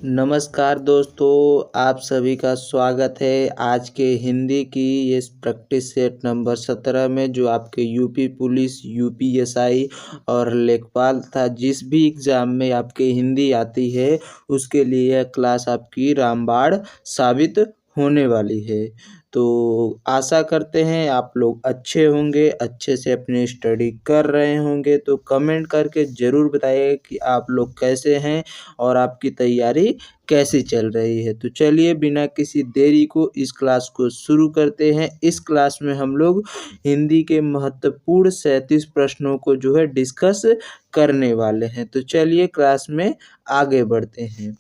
नमस्कार दोस्तों, आप सभी का स्वागत है आज के हिंदी की ये प्रैक्टिस सेट नंबर 17 में, जो आपके यूपी पुलिस, यूपीएसआई और लेखपाल तथा जिस भी एग्ज़ाम में आपके हिंदी आती है उसके लिए यह क्लास आपकी रामबाण साबित होने वाली है। तो आशा करते हैं आप लोग अच्छे होंगे, अच्छे से अपनी स्टडी कर रहे होंगे। तो कमेंट करके ज़रूर बताइए कि आप लोग कैसे हैं और आपकी तैयारी कैसी चल रही है। तो चलिए बिना किसी देरी को इस क्लास को शुरू करते हैं। इस क्लास में हम लोग हिंदी के महत्वपूर्ण 37 प्रश्नों को जो है डिस्कस करने वाले हैं। तो चलिए क्लास में आगे बढ़ते हैं।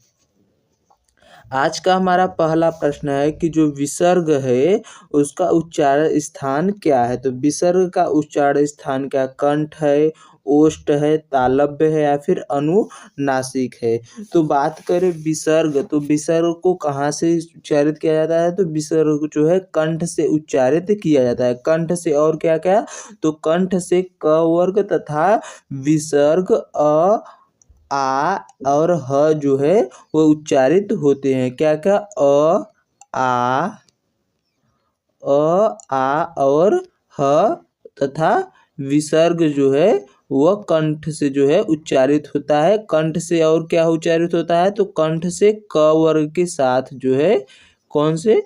आज का हमारा पहला प्रश्न है कि जो विसर्ग है उसका उच्चारण स्थान क्या है। तो विसर्ग का उच्चारण स्थान क्या, कंठ है, ओष्ठ है, तालव्य है या फिर अनुनासिक है। तो बात करें विसर्ग, तो विसर्ग को कहाँ से उच्चारित किया जाता है। तो विसर्ग जो है कंठ से उच्चारित किया जाता है। कंठ से और क्या क्या, तो कंठ से क वर्ग तथा विसर्ग आ और ह जो है वो उच्चारित होते हैं। क्या क्या, आ और ह तथा विसर्ग जो है वह कंठ से जो है उच्चारित होता है। कंठ से और क्या उच्चारित होता है, तो कंठ से क वर्ग के साथ जो है कौन से,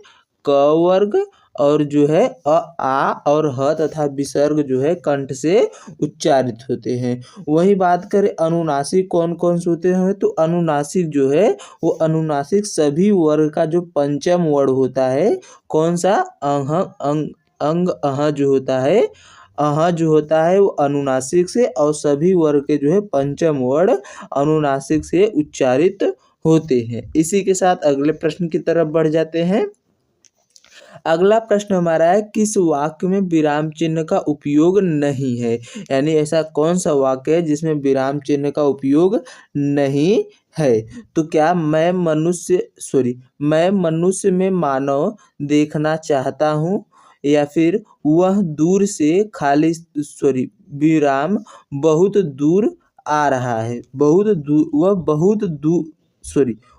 क वर्ग और जो है आ और ह तथा विसर्ग जो है कंठ से उच्चारित होते हैं। वही बात करें अनुनासिक कौन कौन से होते हैं, तो अनुनासिक जो है वो अनुनासिक सभी वर्ग का जो पंचम वर्ण होता है, कौन सा, अंग अह जो होता है, अह जो होता है वो अनुनासिक से और सभी वर्ग के जो है पंचम वर्ण अनुनासिक से उच्चारित होते हैं। इसी के साथ अगले प्रश्न की तरफ बढ़ जाते हैं। अगला प्रश्न हमारा है, किस वाक्य में विराम चिन्ह का उपयोग नहीं है। यानी ऐसा कौन सा वाक्य है जिसमें विराम चिन्ह का उपयोग नहीं है। तो क्या, मैं मनुष्य में मानव देखना चाहता हूँ, या फिर वह दूर से खाली विराम बहुत दूर आ रहा है,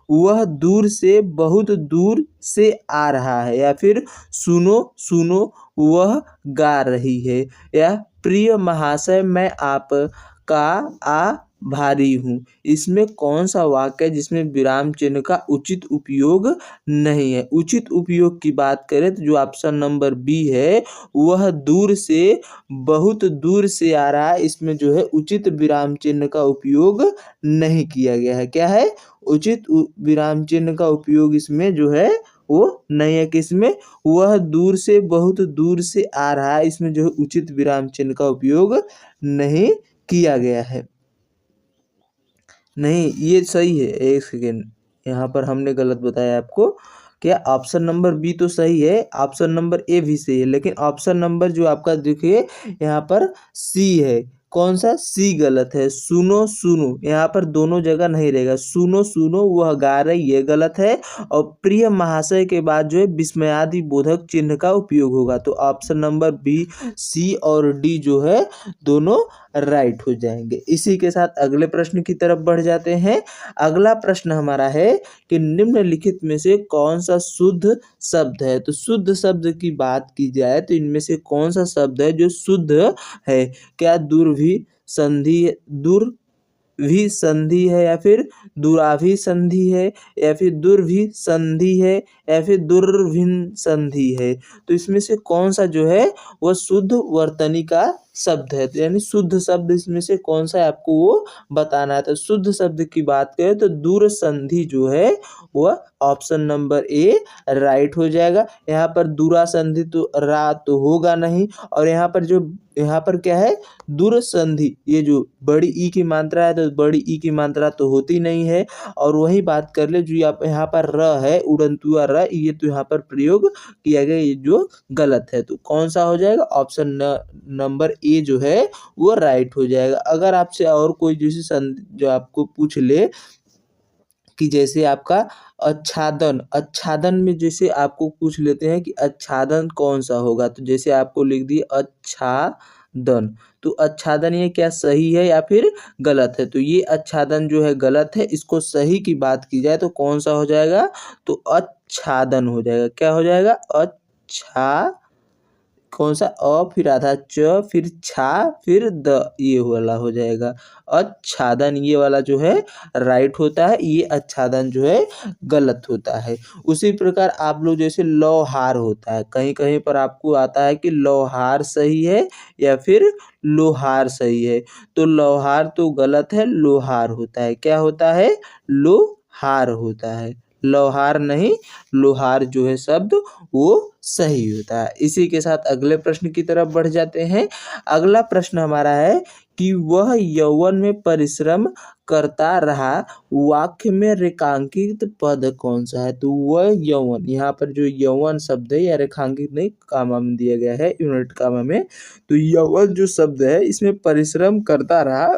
वह दूर से बहुत दूर से आ रहा है, या फिर सुनो सुनो वह गा रही है, या प्रिय महाशय मैं आपका आभारी हूँ। इसमें कौन सा वाक्य है जिसमें विराम चिन्ह का उचित उपयोग नहीं है। उचित उपयोग की बात करें तो जो ऑप्शन नंबर बी है, वह दूर से बहुत दूर से आ रहा है, इसमें जो है उचित विराम चिन्ह का उपयोग नहीं किया गया है। क्या है, उचित विराम चिन्ह का उपयोग इसमें जो है वो नहीं है। किसमें, वह दूर से बहुत दूर से आ रहा है, इसमें जो है उचित विराम चिन्ह का उपयोग नहीं किया गया है। नहीं, ये सही है, एक सेकेंड, यहाँ पर हमने गलत बताया आपको। क्या, ऑप्शन नंबर बी तो सही है, ऑप्शन नंबर ए भी सही है, लेकिन ऑप्शन नंबर जो आपका देखिए यहाँ पर सी है, कौन सा, सी गलत है। सुनो सुनो यहाँ पर दोनों जगह नहीं रहेगा। सुनो सुनो वह गा रही, ये गलत है। और प्रिय महाशय के बाद जो है विस्मयादि बोधक चिन्ह का उपयोग होगा। तो ऑप्शन नंबर बी, सी और डी जो है दोनों राइट हो जाएंगे। इसी के साथ अगले प्रश्न की तरफ बढ़ जाते हैं। अगला प्रश्न हमारा है कि निम्नलिखित में से कौन सा शुद्ध शब्द है। तो शुद्ध शब्द की बात की जाए तो इनमें से कौन सा शब्द है जो शुद्ध है। क्या दुर्भी संधि है, या फिर दुराभी संधि है, या फिर दुर्भी संधि है, या फिर दुर्भिन संधि है। तो इसमें से कौन सा जो है वह शुद्ध वर्तनी का शब्द है। तो यानी शुद्ध शब्द इसमें से कौन सा है आपको वो बताना है। तो शुद्ध शब्द की बात करें तो दूर संधि जो है वह ऑप्शन नंबर ए राइट हो जाएगा। यहाँ पर दूरा संधि तो रा तो होगा नहीं, और यहाँ पर क्या है, दूर संधि, ये जो बड़ी ई की मात्रा है तो बड़ी ई की मात्रा तो होती नहीं है। और वही बात कर ले जो आप यहाँ पर र है, उड़नतुआ र, ये तो यहाँ पर प्रयोग किया गया, ये जो गलत है। तो कौन सा हो जाएगा, ऑप्शन नंबर ए जो है वो राइट हो जाएगा। अगर आपसे और कोई जैसे जो आपको पूछ ले कि जैसे आपका आच्छादन में जैसे आपको पूछ लेते हैं कि आच्छादन कौन सा होगा, तो जैसे आपको लिख दिए आच्छादन। तो आच्छादन ये क्या सही है या फिर गलत है? तो ये आच्छादन जो है गलत है। इसको सही की बात की जाए तो कौन सा हो जाएगा? तो अच्छादन हो जाएगा। क्या हो जाएगा? कौन सा? फिर आधा च फिर छा फिर द, ये वाला हो जाएगा अच्छादन। ये वाला जो है राइट होता है, ये अच्छादन जो है गलत होता है। उसी प्रकार आप लोग जैसे लौहार होता है, कहीं कहीं पर आपको आता है कि लौहार सही है या फिर लोहार सही है। तो लौहार तो गलत है, लोहार होता है। क्या होता है? लोहार होता है। लौहार नहीं, लोहार जो है शब्द वो सही होता है। इसी के साथ अगले प्रश्न की तरफ बढ़ जाते हैं। अगला प्रश्न हमारा है कि वह यौवन में परिश्रम करता रहा, वाक्य में रेखांकित पद कौन सा है? तो वह यौवन, यहाँ पर जो यौवन शब्द है या रेखांकित नहीं, कामा में दिया गया है, यूनिट कामा में। तो यौवन जो शब्द है इसमें परिश्रम करता रहा,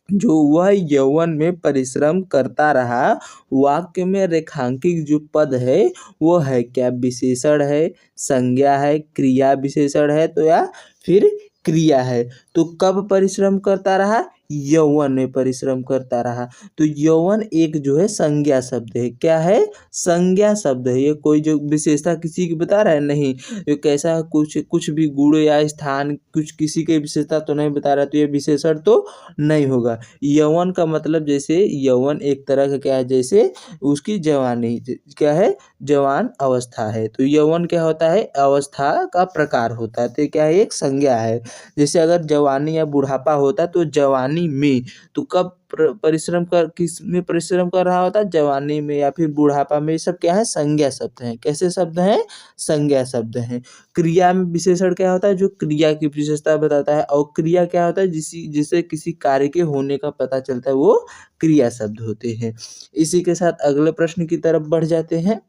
जो वह यौवन में परिश्रम करता रहा, वाक्य में रेखांकित जो पद है वो है क्या? विशेषण है, संज्ञा है, क्रिया विशेषण है तो या फिर क्रिया है। तो कब परिश्रम करता रहा? यौवन में परिश्रम करता रहा। तो यौवन एक जो है संज्ञा शब्द है। क्या है? संज्ञा शब्द है। ये कोई जो विशेषता किसी की बता रहा है नहीं, ये कैसा कुछ भी गुण या स्थान कुछ किसी की विशेषता तो नहीं बता रहा, तो ये विशेषण तो नहीं होगा। यौवन का मतलब जैसे यौवन एक तरह का क्या है? जैसे उसकी जवानी क्या है? जवान अवस्था है। तो यौवन क्या होता है? अवस्था का प्रकार होता है। तो क्या है? एक संज्ञा है। जैसे अगर जवानी या बुढ़ापा होता तो जवानी में, तो कब परिश्रम कर किस में परिश्रम कर रहा होता? जवानी में या फिर बुढ़ापा में। ये सब क्या है? संज्ञा शब्द हैं। कैसे शब्द हैं? संज्ञा शब्द हैं। क्रिया में विशेषण क्या होता है? जो क्रिया की विशेषता बताता है। और क्रिया क्या होता है? जिसे किसी कार्य के होने का पता चलता है, वो क्रिया शब्द होते हैं। इसी के साथ अगले प्रश्न की तरफ बढ़ जाते हैं।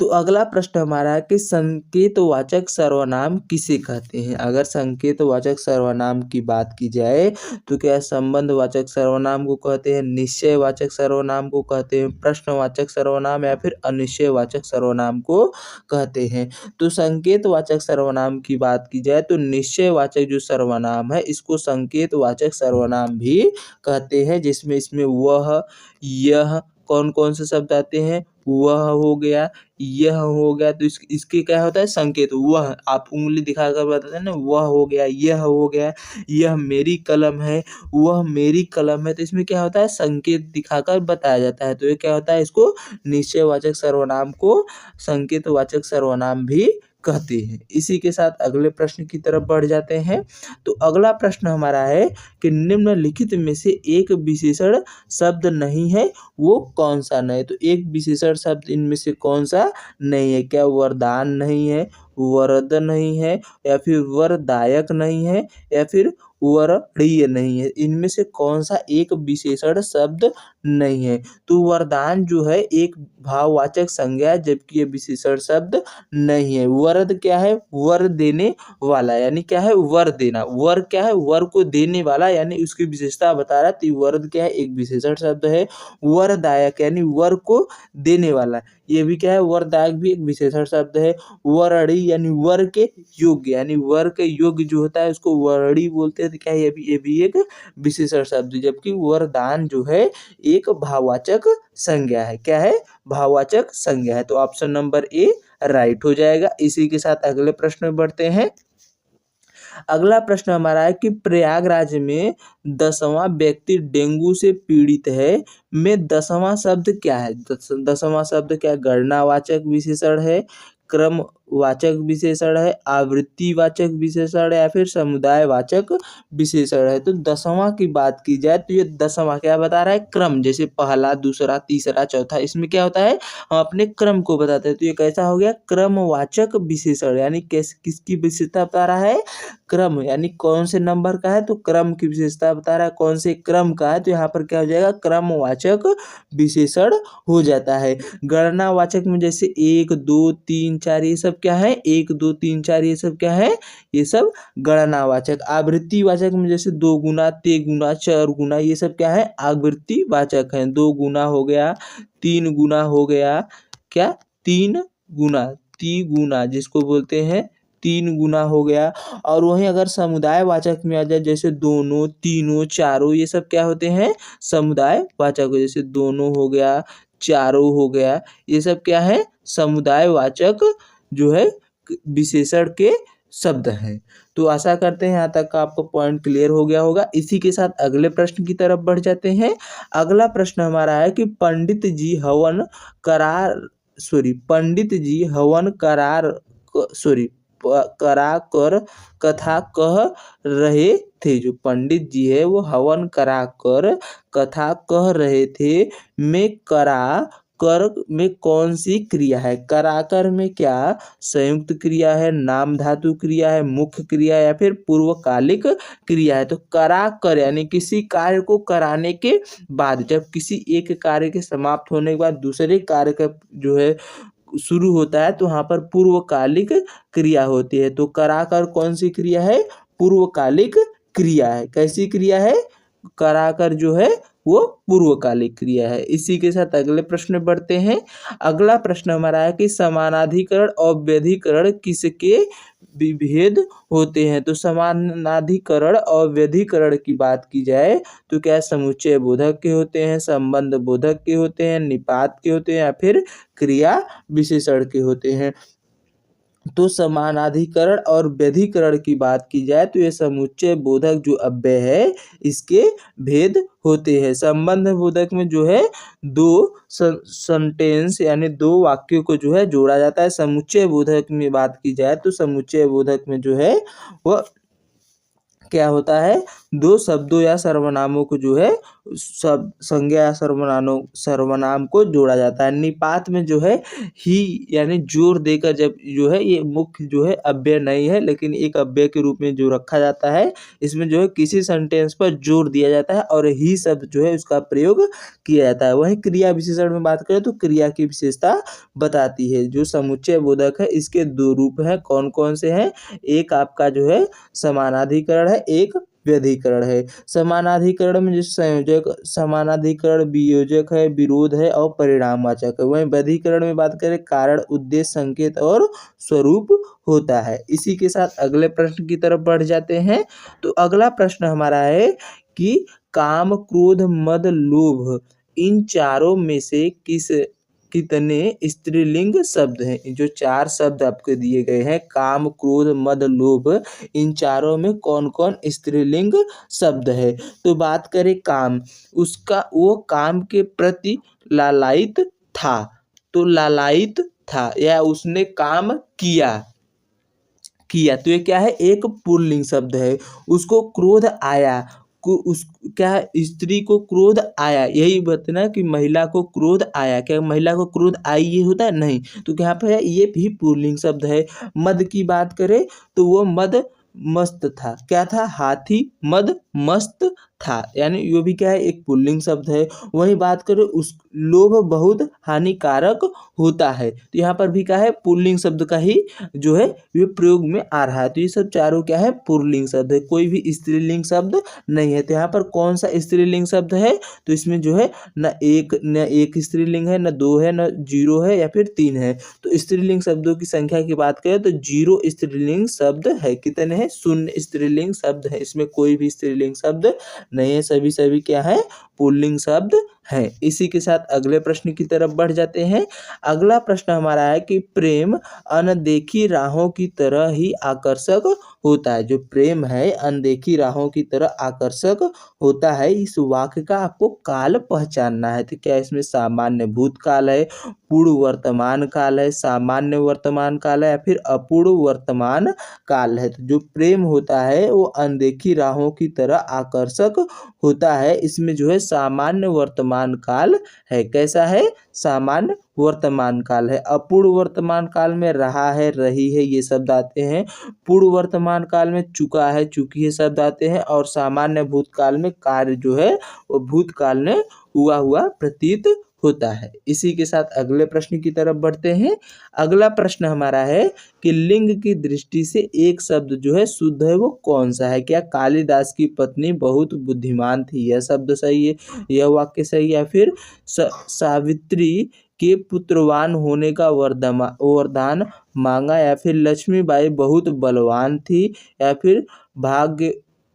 तो अगला प्रश्न हमारा है कि संकेतवाचक सर्वनाम किसे कहते हैं? अगर संकेतवाचक सर्वनाम की बात की जाए तो क्या संबंधवाचक सर्वनाम को कहते हैं, निश्चयवाचक सर्वनाम को कहते हैं, प्रश्नवाचक सर्वनाम या फिर अनिश्चयवाचक सर्वनाम को कहते हैं? तो संकेतवाचक सर्वनाम की बात की जाए तो निश्चयवाचक जो सर्वनाम है इसको संकेतवाचक सर्वनाम भी कहते हैं, जिसमें इसमें वह, यह, कौन कौन से शब्द आते हैं? वह हो गया, यह हो गया। तो इसके क्या होता है? संकेत। वह आप उंगली दिखाकर बताते हैं ना, वह हो गया, यह हो गया, यह मेरी कलम है, वह मेरी कलम है। तो इसमें क्या होता है? संकेत दिखाकर बताया जाता है। तो ये क्या होता है? इसको निश्चयवाचक सर्वनाम को संकेतवाचक सर्वनाम भी कहते हैं। इसी के साथ अगले प्रश्न की तरफ बढ़ जाते हैं। तो अगला प्रश्न हमारा है कि निम्नलिखित में से एक विशेषण शब्द नहीं है, वो कौन सा नहीं? तो एक विशेषण शब्द इनमें से कौन सा नहीं है? क्या वरदान नहीं है, वरद नहीं है, या फिर वरदायक नहीं है, या फिर वरणीय नहीं है? इनमें से कौन सा एक विशेषण शब्द नहीं है? तो वरदान जो है एक भाववाचक संज्ञा है, जबकि ये विशेषण शब्द नहीं है। वरद क्या है? वर देने वाला, यानी क्या है? वर देना। वर क्या है? वर को देने वाला, यानी उसकी विशेषता बता रहा है। तो वरद क्या है? एक विशेषण शब्द है। वरदायक यानी वर को देने वाला, ये भी क्या है? वरदायक भी एक विशेषण शब्द है। वरणी यानी वर के योग्य, यानी वर के योग्य जो होता है उसको वरणी बोलते हैं। तो क्या है? ये भी एक विशेषण शब्द है। जबकि वरदान जो है एक भाववाचक संज्ञा है। क्या है? भाववाचक संज्ञा है। तो ऑप्शन नंबर ए राइट हो जाएगा। इसी के साथ अगले प्रश्न में बढ़ते हैं। अगला प्रश्न हमारा है कि प्रयागराज में 10वां व्यक्ति डेंगू से पीड़ित है में 10वां शब्द क्या है? 10वां शब्द क्या? गणनावाचक विशेषण है, क्रमवाचक विशेषण है, आवृत्तिवाचक विशेषण है, या फिर समुदायवाचक विशेषण है? तो 10वां की बात की जाए तो ये 10वां क्या बता रहा है? क्रम। जैसे पहला, दूसरा, तीसरा, चौथा, इसमें क्या होता है? हम अपने क्रम को बताते हैं। तो ये कैसा हो गया? क्रमवाचक विशेषण, यानी किसकी विशेषता बता रहा है? क्रम, यानी कौन से नंबर का है? तो क्रम की विशेषता बता रहा है। कौन से क्रम का है? तो यहाँ पर क्या हो जाएगा? क्रमवाचक विशेषण हो जाता है। गणनावाचक में जैसे 1, 2, 3, 4 ये सब क्या है? 1, 2, 3, 4 ये सब क्या है? ये सब गणनावाचक। आवृत्तिवाचक में जैसे 2 गुना, 3 गुना, 4 गुना, ये सब क्या है? आवृत्तिवाचक है। 2 गुना हो गया, 3 गुना हो गया, क्या? 3 गुना, तिगुना जिसको बोलते हैं 3 गुना हो गया। और वहीं अगर समुदायवाचक में आ जाए जैसे दोनों, तीनों, चारों, ये सब क्या होते हैं? समुदायवाचक। जैसे दोनों हो गया, चारों हो गया, ये सब क्या है? समुदायवाचक जो है विशेषण के शब्द हैं। तो आशा करते हैं यहाँ तक का आपको पॉइंट क्लियर हो गया होगा। इसी के साथ अगले प्रश्न की तरफ बढ़ जाते हैं। अगला प्रश्न हमारा है कि पंडित जी हवन करा कर कथा कह रहे थे। जो पंडित जी है वो हवन करा कर कथा कह रहे थे। में करा कर में कौन सी क्रिया है? कराकर में क्या संयुक्त क्रिया है, नाम धातु क्रिया है, मुख्य क्रिया है, या फिर पूर्वकालिक क्रिया है? तो करा कर यानी किसी कार्य को कराने के बाद, जब किसी एक कार्य के समाप्त होने के बाद दूसरे कार्य का जो है शुरू होता है तो वहाँ पर पूर्वकालिक क्रिया होती है। तो कराकर कौन सी क्रिया है? पूर्वकालिक क्रिया है। कैसी क्रिया है? कराकर जो है वो पूर्वकालिक क्रिया है। इसी के साथ अगले प्रश्न में बढ़ते हैं। अगला प्रश्न हमारा है कि समानाधिकरण और व्यधिकरण किसके विभेद होते हैं? तो समानाधिकरण और व्यधिकरण की बात की जाए तो क्या समुच्चय बोधक के होते हैं, संबंध बोधक के होते हैं, निपात के होते हैं, या फिर क्रिया विशेषण के होते हैं? तो समानाधिकरण और व्यधिकरण की बात की जाए तो ये समुच्चय बोधक जो अव्यय है इसके भेद होते हैं। संबंध बोधक में जो है दो सेंटेंस यानी दो वाक्यों को जो है जोड़ा जाता है। समुच्चय बोधक में बात की जाए तो समुच्चय बोधक में जो है वह क्या होता है? दो शब्दों या सर्वनामों को जो है सब संज्ञा या सर्वनाम को जोड़ा जाता है। निपात में जो है ही यानी जोर देकर, जब जो है ये मुख्य जो है अव्यय नहीं है लेकिन एक अव्यय के रूप में जो रखा जाता है, इसमें जो है किसी सेंटेंस पर जोर दिया जाता है और ही शब्द जो है उसका प्रयोग किया जाता है। वहीं क्रिया विशेषण में बात करें तो क्रिया की विशेषता बताती है। जो समुच्चय बोधक है इसके दो रूप हैं। कौन कौन से हैं? एक आपका जो है समानाधिकरण है, एक व्यधिकरण है। समानाधिकरण में जो संयोजक, समानाधिकरण वियोजक है, विरोध है और परिणामवाचक है। वहीं व्यधिकरण में बात करें कारण, उद्देश्य, संकेत और स्वरूप होता है। इसी के साथ अगले प्रश्न की तरफ बढ़ जाते हैं। तो अगला प्रश्न हमारा है कि काम, क्रोध, मद, लोभ इन चारों में से कितने स्त्रीलिंग शब्द हैं? जो चार शब्द आपको दिए गए हैं काम, क्रोध, मद, लोभ, इन चारों में कौन कौन स्त्रीलिंग शब्द है? तो बात करें काम, उसका वो काम के प्रति लालायित था। तो लालायित था या उसने काम किया तो ये क्या है? एक पुल्लिंग शब्द है। उसको क्रोध आया, क्या स्त्री को क्रोध आया, यही बताना कि महिला को क्रोध आया। क्या महिला को क्रोध आई ये होता है? नहीं। तो यहाँ पर ये भी पुल्लिंग शब्द है। मद की बात करें तो वो मद मस्त था। क्या था? हाथी मद मस्त था, यानी ये भी क्या है? एक पुल्लिंग शब्द है। वही बात करें उस लोभ बहुत हानिकारक होता है, तो यहाँ पर भी क्या है? पुल्लिंग शब्द का ही जो है ये प्रयोग में आ रहा है। तो ये सब चारों क्या है? पुल्लिंग शब्द है, कोई भी स्त्रीलिंग शब्द नहीं है। तो यहाँ पर कौन सा स्त्रीलिंग शब्द है? तो इसमें जो है न एक स्त्रीलिंग है, न दो है, न जीरो है, या फिर 3 है। तो स्त्रीलिंग शब्दों की संख्या की बात करें तो 0 स्त्रीलिंग शब्द है। कितने हैं? 0 स्त्रीलिंग शब्द है। इसमें कोई भी स्त्रीलिंग शब्द नहीं है, सभी क्या है? पुल्लिंग शब्द है। इसी के साथ अगले प्रश्न की तरफ बढ़ जाते हैं। अगला प्रश्न हमारा है कि प्रेम अनदेखी राहों की तरह ही आकर्षक होता है। जो प्रेम है अनदेखी राहों की तरह आकर्षक होता है, इस वाक्य का आपको काल पहचानना है। तो क्या इसमें सामान्य भूतकाल है, पूर्व वर्तमान काल है, सामान्य वर्तमान काल है, या फिर अपूर्व वर्तमान काल है? तो जो प्रेम होता है वो अनदेखी राहों की तरह आकर्षक होता है, इसमें जो है सामान्य वर्तमान काल है। कैसा है? सामान्य वर्तमान काल है। अपूर्व वर्तमान काल में रहा है, रही है, ये शब्द आते हैं। पूर्व वर्तमान काल में चुका है, चुकी है शब्द आते हैं। और सामान्य भूतकाल में कार्य जो है वो भूतकाल में हुआ प्रतीत होता है। इसी के साथ अगले प्रश्न की तरफ बढ़ते हैं। अगला प्रश्न हमारा है कि लिंग की दृष्टि से एक शब्द जो है शुद्ध है वो कौन सा है? क्या कालिदास की पत्नी बहुत बुद्धिमान थी, यह शब्द सही है, यह वाक्य सही है? या फिर सावित्री के पुत्रवान होने का वरदान मांगा, या फिर लक्ष्मीबाई बहुत बलवान थी, या फिर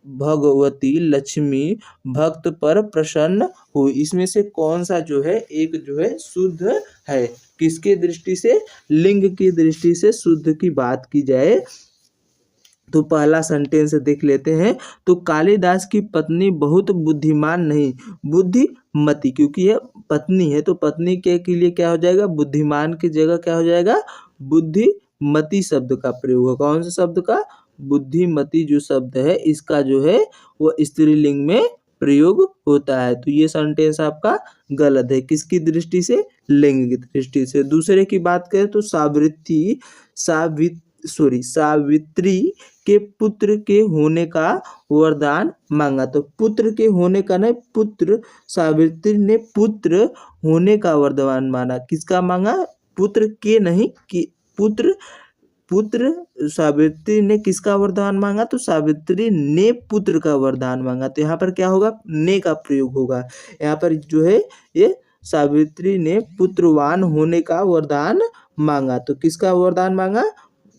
भगवती लक्ष्मी भक्त पर प्रसन्न हुई। इसमें से कौन सा जो है एक जो है शुद्ध है? किसके दृष्टि से? लिंग की दृष्टि से शुद्ध की बात की जाए तो पहला सेंटेंस देख लेते हैं। तो कालिदास की पत्नी बहुत बुद्धिमान नहीं, बुद्धिमती, क्योंकि यह पत्नी है तो पत्नी के लिए क्या हो जाएगा? बुद्धिमान की जगह क्या हो जाएगा? बुद्धिमती शब्द का प्रयोग होगा। कौन सा शब्द का? बुद्धिमती जो शब्द है इसका जो है वो स्त्रीलिंग में प्रयोग होता है। तो ये सेंटेंस आपका गलत है। किसकी दृष्टि से? लिंग की दृष्टि से। दूसरे की बात करें तो सावित्री के पुत्र के होने का वरदान मांगा। तो पुत्र के होने का नहीं, पुत्र, सावित्री ने पुत्र होने का वरदान मांगा। किसका मांगा? पुत्र के नहीं, कि पुत्र सावित्री ने किसका वरदान मांगा? तो सावित्री ने पुत्र का वरदान मांगा। तो यहाँ पर क्या होगा? ने का प्रयोग होगा। यहाँ पर जो है ये सावित्री ने पुत्रवान होने का वरदान मांगा। तो किसका वरदान मांगा?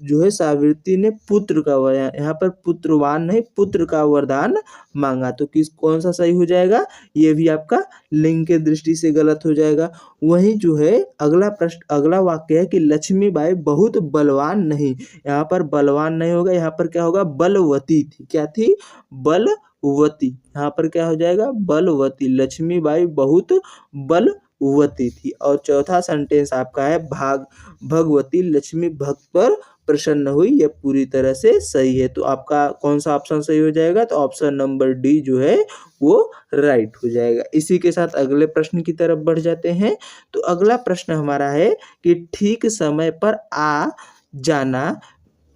जो है सावित्री ने पुत्र का, यहाँ पर पुत्रवान नहीं, पुत्र का वरदान मांगा। तो कौन सा सही हो जाएगा? ये भी आपका लिंग के दृष्टि से गलत हो जाएगा। वहीं जो है अगला वाक्य है कि लक्ष्मीबाई बहुत बलवान नहीं। यहाँ पर बलवान नहीं होगा, यहाँ पर क्या होगा? बलवती थी। क्या थी? बलवती। यहाँ पर क्या हो जाएगा? बलवती। लक्ष्मीबाई बहुत बलवती थी। और चौथा सेंटेंस आपका है भगवती लक्ष्मी भक्त पर प्रसन्न हुई। यह पूरी तरह से सही है। तो आपका कौन सा ऑप्शन सही हो जाएगा? तो ऑप्शन नंबर डी जो है वो राइट हो जाएगा। इसी के साथ अगले प्रश्न की तरफ बढ़ जाते हैं। तो अगला प्रश्न हमारा है कि ठीक समय पर आ जाना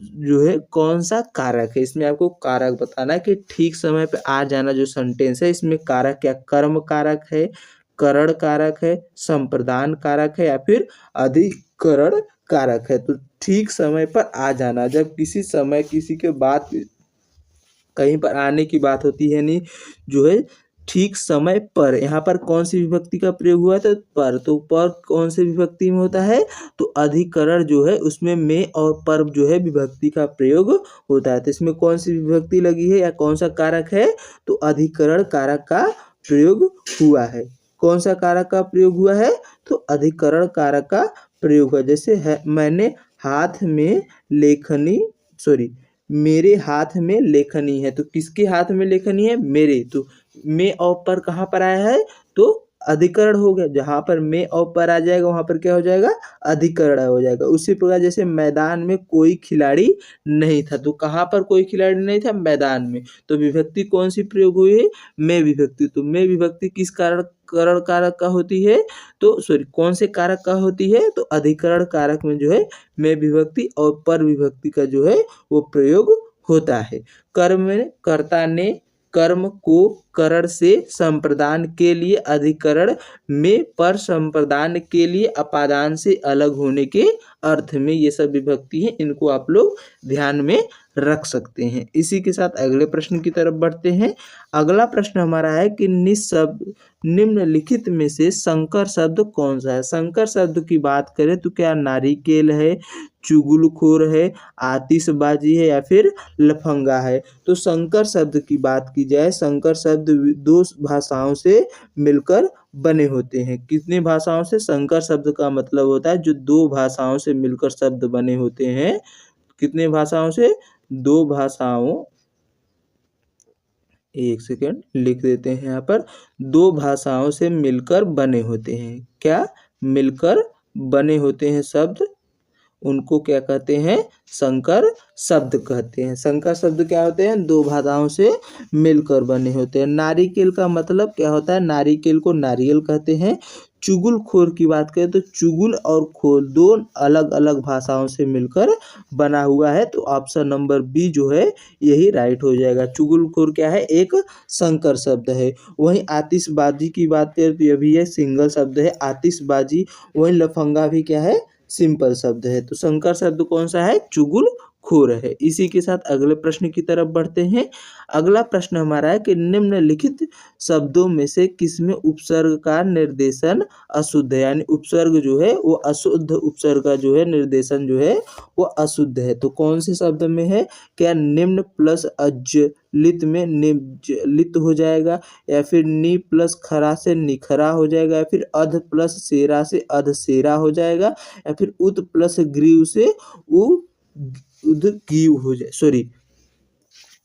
जो है कौन सा कारक है? इसमें आपको कारक बताना है कि ठीक समय पे आ जाना जो सेंटेंस है इसमें कारक क्या? कर्म कारक है, करण कारक है, संप्रदान कारक है, या फिर अधिकरण कारक है। तो ठीक समय पर आ जाना, जब किसी समय किसी के बाद कहीं पर आने की बात होती है, नहीं जो है ठीक समय पर, यहाँ पर कौन सी विभक्ति का प्रयोग हुआ? तो पर। तो पर कौन से विभक्ति में होता है? तो अधिकरण जो है उसमें में और पर जो है विभक्ति का प्रयोग होता है। तो इसमें कौन सी विभक्ति लगी है या कौन सा कारक है? तो अधिकरण कारक का प्रयोग हुआ है। कौन सा कारक का प्रयोग हुआ है? तो अधिकरण कारक का प्रयोग हुआ। जैसे है मैंने हाथ में लेखनी, मेरे हाथ में लेखनी है। तो किसके हाथ में लेखनी है? मेरे। तो में और पर कहाँ पर आया है? तो अधिकरण हो गया। जहाँ पर में और पर आ जाएगा वहाँ पर क्या हो जाएगा? अधिकरण हो जाएगा। उसी प्रकार जैसे मैदान में कोई खिलाड़ी नहीं था। तो कहाँ पर कोई खिलाड़ी नहीं था? मैदान में। तो विभक्ति कौन सी प्रयोग हुई है? में विभक्ति। तो में विभक्ति किस करण कारक का होती है? तो कौन से कारक का होती है? तो अधिकरण कारक में जो है में विभक्ति और पर विभक्ति का जो है वो प्रयोग होता है। कर्म में कर्ता ने कर्म को करण से संप्रदान के लिए, अधिकरण में पर संप्रदान के लिए अपादान से अलग होने के अर्थ में, ये सब विभक्ति हैं। इनको आप लोग ध्यान में रख सकते हैं। इसी के साथ अगले प्रश्न की तरफ बढ़ते हैं। अगला प्रश्न हमारा है कि निम्नलिखित में से संकर शब्द कौन सा है? संकर शब्द की बात करें तो क्या नारिकेल है, चुगलखोर है, आतिशबाजी है, या फिर लफंगा है? तो संकर शब्द की बात की जाए, संकर शब्द दो भाषाओं से मिलकर बने होते हैं। कितनी भाषाओं से? संकर शब्द का मतलब होता है जो दो भाषाओं से मिलकर शब्द बने होते हैं। कितने भाषाओं से? दो भाषाओं, एक सेकेंड लिख देते हैं यहाँ पर, दो भाषाओं से मिलकर बने होते हैं। क्या? मिलकर बने होते हैं शब्द, उनको क्या कहते हैं? संकर शब्द कहते हैं। संकर शब्द क्या होते हैं? दो भाषाओं से मिलकर बने होते हैं। नारिकेल का मतलब क्या होता है? नारिकेल को नारियल कहते हैं। चुगलखोर की बात करें तो चुगल और खोर दो अलग अलग भाषाओं से मिलकर बना हुआ है। तो ऑप्शन नंबर बी जो है यही राइट हो जाएगा। चुगलखोर क्या है? एक संकर शब्द है। वहीं आतिशबाजी की बात करें तो यह भी है सिंगल शब्द है, आतिशबाजी। वहीं लफंगा भी क्या है? सिंपल शब्द है। तो संकर शब्द कौन सा है? चुगलखोर खो रहे। इसी के साथ अगले प्रश्न की तरफ बढ़ते हैं। अगला प्रश्न हमारा है कि निम्नलिखित शब्दों में से किसमें उपसर्ग का निर्देशन अशुद्ध है, यानी उपसर्ग जो है वो अशुद्ध, उपसर्ग का जो है निर्देशन जो है वो अशुद्ध है। तो कौन से शब्द में है? क्या निम्न प्लस अज्जलित में निज्जलित हो जाएगा, या फिर नी प्लस खरा से निखरा हो जाएगा, या फिर अध प्लस सेरा से अधसेरा हो जाएगा, या फिर उत प्लस ग्रीव से उद्गीव हो जाए, सॉरी,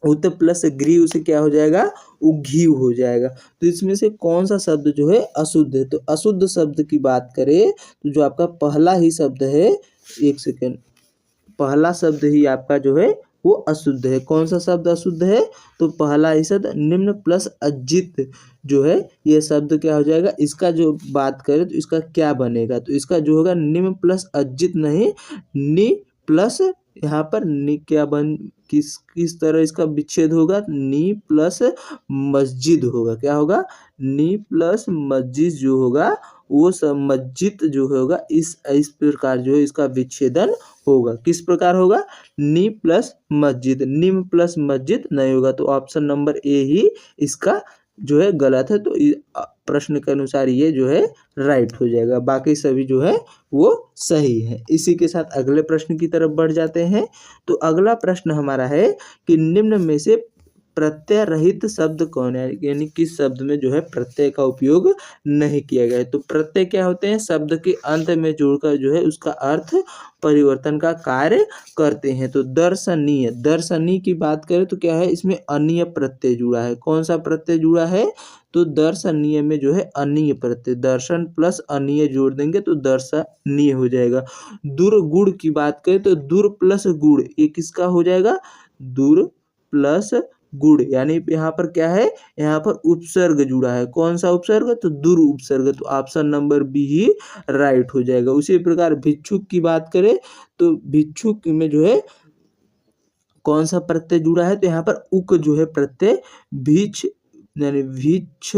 उत प्लस ग्रीव से क्या हो जाएगा? उघीव हो जाएगा। तो इसमें से कौन सा शब्द जो है अशुद्ध है? तो अशुद्ध शब्द की बात करें तो जो आपका पहला ही शब्द है, एक सेकेंड, पहला शब्द ही आपका जो है वो अशुद्ध है। कौन सा शब्द अशुद्ध है? तो पहला ही शब्द निम्न प्लस अज्जित जो है ये शब्द क्या हो जाएगा? इसका जो बात करें तो इसका क्या बनेगा? तो इसका जो होगा निम्न प्लस अज्जित नहीं, नि प्लस, यहाँ पर नि क्या बन, किस तरह इसका विच्छेद होगा? नी प्लस मस्जिद होगा। क्या होगा? नी प्लस मस्जिद जो होगा वो सब मस्जिद जो होगा इस प्रकार जो है इसका विच्छेदन होगा। किस प्रकार होगा? नी प्लस मस्जिद, निम प्लस मस्जिद नहीं होगा। तो ऑप्शन नंबर ए ही इसका जो है गलत है। तो प्रश्न के अनुसार ये जो है राइट हो जाएगा, बाकी सभी जो है वो सही है। इसी के साथ अगले प्रश्न की तरफ बढ़ जाते हैं। तो अगला प्रश्न हमारा है कि निम्न में से प्रत्यय रहित शब्द कौन है, यानी किस शब्द में जो है प्रत्यय का उपयोग नहीं किया गया है। तो प्रत्यय क्या होते हैं? शब्द के अंत में जोड़कर जो है उसका अर्थ परिवर्तन का कार्य करते हैं। तो दर्शनीय, दर्शनीय की बात करें तो क्या है? इसमें अनीय प्रत्यय जुड़ा है। कौन सा प्रत्यय जुड़ा है? तो दर्शनीय में जो है अनीय प्रत्यय, दर्शन प्लस अनीय जोड़ देंगे तो दर्शनीय हो जाएगा। दुर्गुण की बात करें तो दुर प्लस गुड़, ये किसका हो जाएगा? दुर प्लस गुड़, यानी यहाँ पर क्या है? यहाँ पर उपसर्ग जुड़ा है। कौन सा उपसर्ग? तो दुर उपसर्ग। तो ऑप्शन नंबर बी ही राइट हो जाएगा। उसी प्रकार भिक्षुक की बात करें तो भिक्षुक में जो है कौन सा प्रत्यय जुड़ा है? तो यहाँ पर उक जो है प्रत्यय, भिक्ष यानी भिक्ष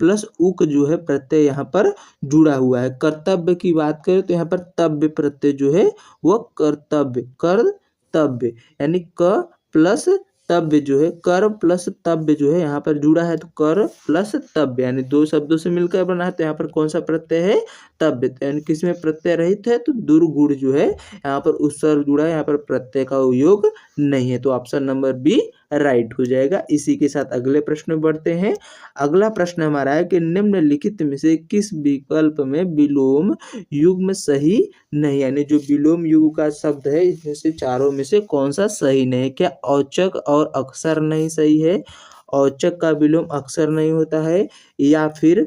प्लस उक जो है प्रत्यय यहाँ पर जुड़ा हुआ है। कर्तव्य की बात करें तो यहाँ पर तव्य प्रत्यय जो है वो कर्तव्य, कर्तव्य यानी क प्लस तव्य जो है, कर प्लस तव्य जो है यहाँ पर जुड़ा है। तो कर प्लस तव्य यानी दो शब्दों से मिलकर बना है। तो यहाँ पर कौन सा प्रत्यय है? तव्य, यानी किसमें प्रत्यय रहित है? तो दुर्गुण जो है यहाँ पर उपसर्ग जुड़ा है, यहाँ पर प्रत्यय का उपयोग नहीं है। तो ऑप्शन नंबर बी राइट हो जाएगा। इसी के साथ अगले प्रश्न में बढ़ते हैं। अगला प्रश्न हमारा है कि निम्नलिखित में से किस विकल्प में विलोम युग्म सही नहीं, यानी जो विलोम युग का शब्द है इसमें से चारों में से कौन सा सही नहीं है? क्या औचक और अक्षर नहीं सही है, औचक का विलोम अक्षर नहीं होता है, या फिर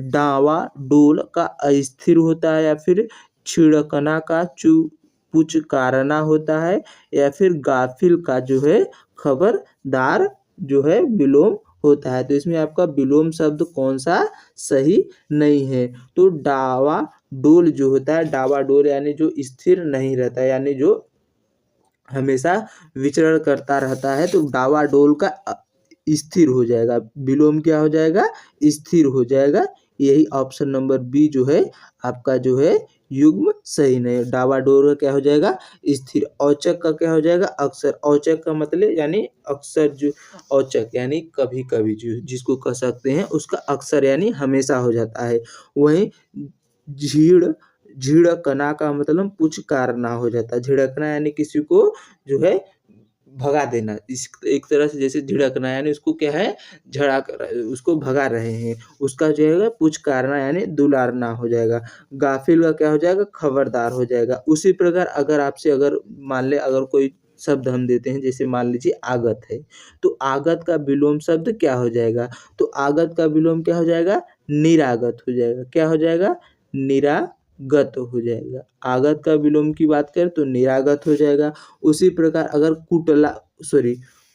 डावा डोल का अस्थिर होता है, या फिर छिड़कना का पुचकारना होता है, या फिर गाफिल का जो है खबरदार जो है विलोम होता है। तो इसमें आपका विलोम शब्द कौन सा सही नहीं है? तो डावा डोल जो होता है, डावा डोल यानी जो स्थिर नहीं रहता है, यानी जो हमेशा विचरण करता रहता है, तो डावा डोल का स्थिर हो जाएगा, विलोम क्या हो जाएगा? स्थिर हो जाएगा। यही ऑप्शन नंबर बी जो है आपका जो है युग्म सही नहीं। डावाडोल का क्या हो जाएगा? स्थिर। औचक का क्या हो जाएगा? अक्षर। औचक का मतलब यानी अक्सर, जो औचक यानी कभी कभी जो जिसको कह सकते हैं उसका अक्सर यानी हमेशा हो जाता है। वहीं झिड़कना का मतलब पुचकारना हो जाता है। झिड़कना यानी किसी को जो है भगा देना, इस एक तरह से जैसे झिड़कना यानी उसको क्या है? झड़ा कर उसको भगा रहे हैं, उसका जो है पुचकारना यानी दुलारना हो जाएगा। गाफिल का क्या हो जाएगा? खबरदार हो जाएगा। उसी प्रकार अगर आपसे अगर मान ले अगर कोई शब्द हम देते हैं, जैसे मान लीजिए आगत है, तो आगत का विलोम शब्द क्या हो जाएगा? तो आगत का विलोम क्या हो जाएगा? निरागत हो जाएगा। क्या हो जाएगा? निरागत हो जाएगा। आगत का विलोम की बात करें तो निरागत हो जाएगा। उसी प्रकार अगर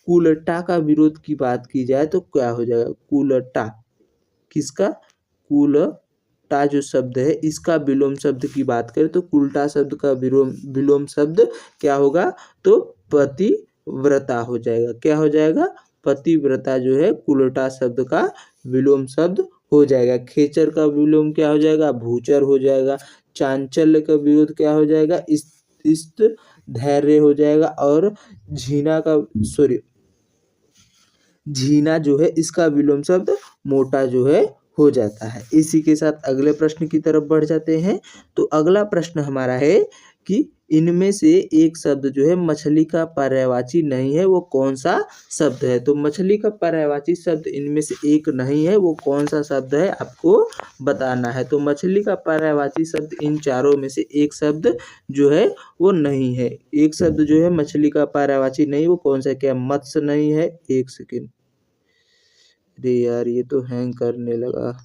कुलटा का विरोध की बात की जाए तो क्या हो जाएगा? कुलटा, किसका? कुलटा जो शब्द है इसका विलोम शब्द की बात करें तो कुलटा शब्द का विलोम शब्द क्या होगा? तो पतिव्रता हो जाएगा। क्या हो जाएगा? पतिव्रता जो है कुलटा शब्द का विलोम शब्द हो जाएगा। खेचर का विलोम क्या हो जाएगा? भूचर हो जाएगा। चांचल्य का विरोध क्या हो जाएगा? धैर्य हो जाएगा, और झीना जो है इसका विलोम शब्द मोटा जो है हो जाता है। इसी के साथ अगले प्रश्न की तरफ बढ़ जाते हैं। तो अगला प्रश्न हमारा है कि इनमें से एक शब्द जो है मछली का पर्यायवाची नहीं है, वो कौन सा शब्द है। तो मछली का पर्यायवाची शब्द इनमें से एक नहीं है, वो कौन सा शब्द है आपको बताना है। तो मछली का पर्यायवाची शब्द इन चारों में से एक शब्द जो है वो नहीं है। एक शब्द जो है मछली का पर्यायवाची नहीं, वो कौन सा, क्या मत्स्य नहीं है। एक सेकेंड, अरे यार ये तो हैंग करने लगा।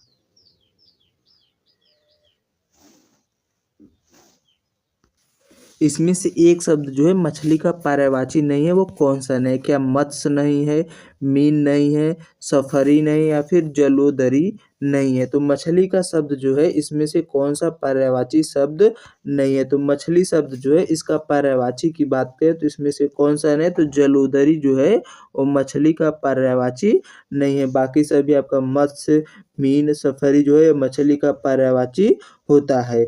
इसमें से एक शब्द जो है मछली का पर्यायवाची नहीं है, वो कौन सा नहीं, क्या मत्स्य नहीं है, मीन नहीं है, सफरी नहीं, या फिर जलोदरी नहीं है। तो मछली का शब्द जो है इसमें से कौन सा पर्यायवाची शब्द नहीं है। तो मछली शब्द जो है इसका पर्यायवाची की बात करें तो इसमें से कौन सा नहीं, तो जलोदरी जो है वो मछली का पर्यायवाची नहीं है। बाकी सभी आपका मत्स्य, मीन, सफरी जो है मछली का पर्यायवाची होता है।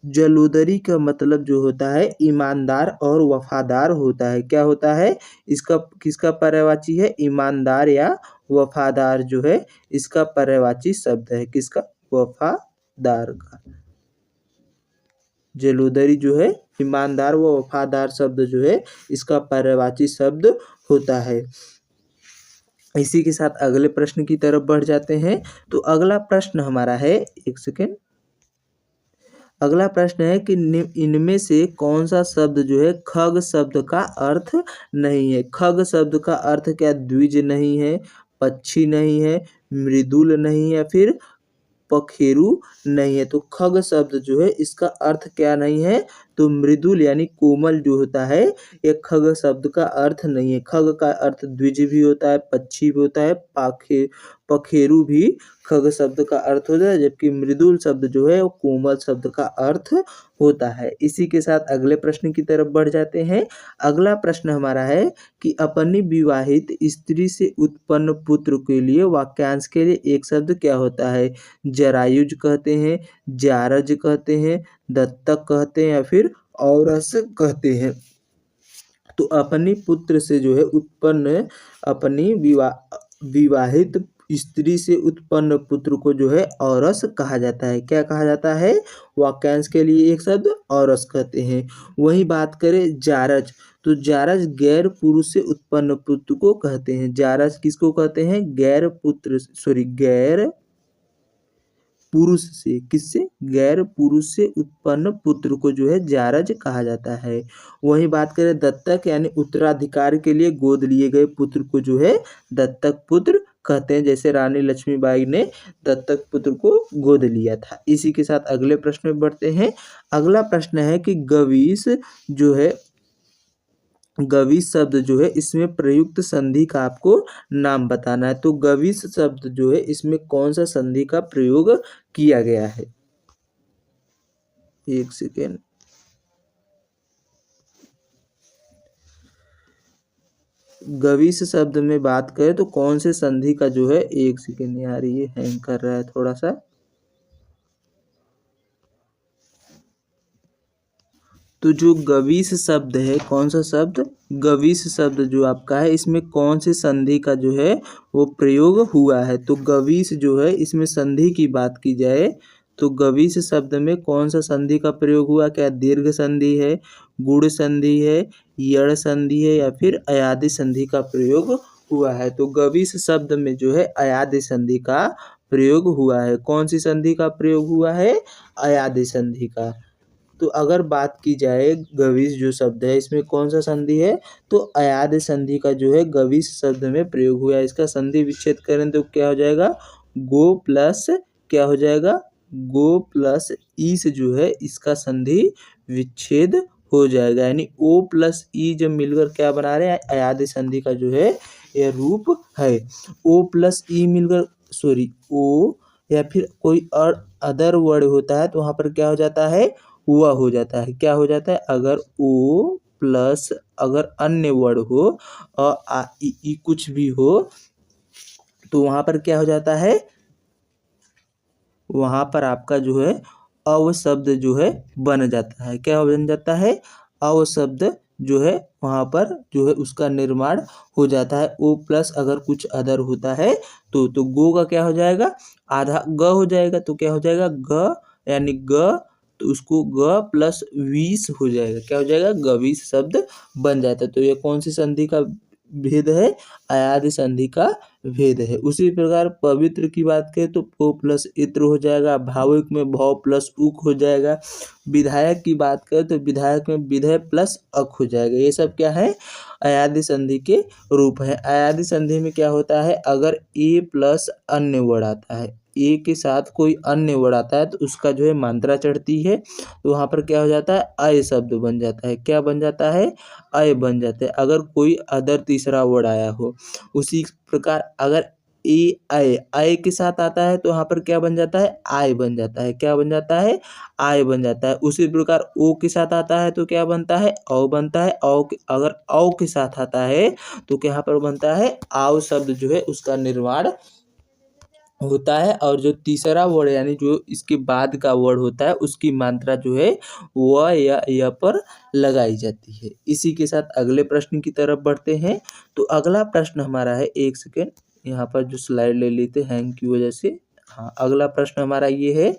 जलोदरी का मतलब जो होता है ईमानदार और वफादार होता है। क्या होता है, इसका किसका पर्यायवाची है, ईमानदार या वफादार जो है इसका पर्यायवाची शब्द है। किसका, वफादार का। जलोदरी जो है ईमानदार व वफादार शब्द जो है इसका पर्यायवाची शब्द होता है। इसी के साथ अगले प्रश्न की तरफ बढ़ जाते हैं। तो अगला प्रश्न हमारा है, एक सेकेंड, अगला प्रश्न है कि इनमें से कौन सा शब्द जो है खग शब्द का अर्थ नहीं है। खग शब्द का अर्थ क्या, द्विज नहीं है, पक्षी नहीं है, मृदुल नहीं है, या फिर पखेरु नहीं है। तो खग शब्द जो है इसका अर्थ क्या नहीं है, तो मृदुल यानी कोमल जो होता है ये खग शब्द का अर्थ नहीं है। खग का अर्थ द्विज भी होता है, पक्षी भी होता है, पखेरु भी खग शब्द का अर्थ होता है, जबकि मृदुल शब्द जो है वो कोमल शब्द का अर्थ होता है। इसी के साथ अगले प्रश्न की तरफ बढ़ जाते हैं। अगला प्रश्न हमारा है कि अपनी विवाहित स्त्री से उत्पन्न पुत्र के लिए वाक्यांश के लिए एक शब्द क्या होता है। जरायुज कहते हैं, जारज कहते हैं, दत्तक कहते हैं, या फिर औरस कहते हैं। तो अपनी पुत्र से जो है उत्पन्न, अपनी विवाहित स्त्री से उत्पन्न पुत्र को जो है औरस कहा जाता है। क्या कहा जाता है, वाक्यांश के लिए एक शब्द औरस कहते हैं। वही बात करें जारज, तो जारज गैर पुरुष से उत्पन्न पुत्र को कहते हैं। जारज किसको कहते हैं, गैर पुरुष से, किससे, गैर पुरुष से उत्पन्न पुत्र को जो है जारज कहा जाता है। वही बात करें दत्तक, यानी उत्तराधिकार के लिए गोद लिए गए पुत्र को जो है दत्तक पुत्र कहते हैं। जैसे रानी लक्ष्मीबाई ने दत्तक पुत्र को गोद लिया था। इसी के साथ अगले प्रश्न में बढ़ते हैं। अगला प्रश्न है कि गवीश शब्द जो है इसमें प्रयुक्त संधि का आपको नाम बताना है। तो गवीश शब्द जो है इसमें कौन सा संधि का प्रयोग किया गया है। एक सेकेंड, गवीश शब्द में बात करें तो कौन से संधि का जो है, एक सेकेंड यार ये हैंग कर रहा है थोड़ा सा। तो जो गवीश शब्द है, कौन सा शब्द, गवीश शब्द जो आपका है इसमें कौन से संधि का जो है वो प्रयोग हुआ है। तो गवीश जो है इसमें संधि की बात की जाए तो गवीश शब्द में कौन सा संधि का प्रयोग हुआ, क्या दीर्घ संधि है, गुण संधि है, यड़ संधि है, या फिर अयादि संधि का प्रयोग हुआ है। तो गवीश शब्द में जो है अयादि संधि का प्रयोग हुआ है। कौन सी संधि का प्रयोग हुआ है, अयादि संधि का। तो अगर बात की जाए गवीश जो शब्द है इसमें कौन सा संधि है, तो अयाद संधि का जो है गवीश शब्द में प्रयोग हुआ है। इसका संधि विच्छेद करें तो क्या हो जाएगा, गो प्लस, क्या हो जाएगा, गो प्लस ई से जो है इसका संधि विच्छेद हो जाएगा। यानी ओ प्लस ई जब मिलकर क्या बना रहे हैं, अयाद संधि का जो है यह रूप है। ओ प्लस ई मिलकर, ओ या फिर कोई और अदर वर्ड होता है तो वहाँ पर क्या हो जाता है, हुआ हो जाता है। क्या हो जाता है, अगर ओ प्लस अगर अन्य वर्ड हो और आ ई कुछ भी हो तो वहाँ पर क्या हो जाता है, वहाँ पर आपका जो है अव शब्द जो है बन जाता है। क्या बन जाता है, अव शब्द जो है वहाँ पर जो है उसका निर्माण हो जाता है। ओ प्लस अगर कुछ अदर होता है तो गो का क्या हो जाएगा, आधा ग हो जाएगा। तो क्या हो जाएगा, ग यानी ग, तो उसको ग प्लस विष हो जाएगा। क्या हो जाएगा, गविष शब्द बन जाता है। तो ये कौन सी संधि का भेद है, अयादि संधि का भेद है। उसी प्रकार पवित्र की बात करें तो पो प्लस इत्र हो जाएगा, भावुक में भव प्लस उक हो जाएगा। विधायक की बात करें तो विधायक में विधेय प्लस अक हो जाएगा। ये सब क्या है, अयादि संधि के रूप है। अयादि संधि में क्या होता है, अगर ए प्लस अन्य वर्ड आता है, ए के साथ कोई अन्य वर्ड आता है तो उसका जो है मात्रा चढ़ती है, तो वहाँ पर क्या हो जाता है, अय शब्द बन जाता है। क्या बन जाता है, अय बन जाता है। अगर कोई अदर तीसरा वर्ड आया हो, उसी प्रकार अगर ए आय आय के साथ आता है तो वहाँ पर क्या बन जाता है, आय बन जाता है। क्या बन जाता है, आय बन जाता है। उसी प्रकार ओ के साथ आता है तो क्या बनता है, औ बनता है। अगर औ के साथ आता है तो क्या यहाँ पर बनता है, आव शब्द जो है उसका निर्माण होता है। और जो तीसरा वर्ड यानी जो इसके बाद का वर्ड होता है उसकी मात्रा जो है व या य पर लगाई जाती है। इसी के साथ अगले प्रश्न की तरफ बढ़ते हैं। तो अगला प्रश्न हमारा है, एक सेकेंड यहाँ पर जो स्लाइड ले लेते हैं हैंग की वजह से। हाँ, अगला प्रश्न हमारा ये है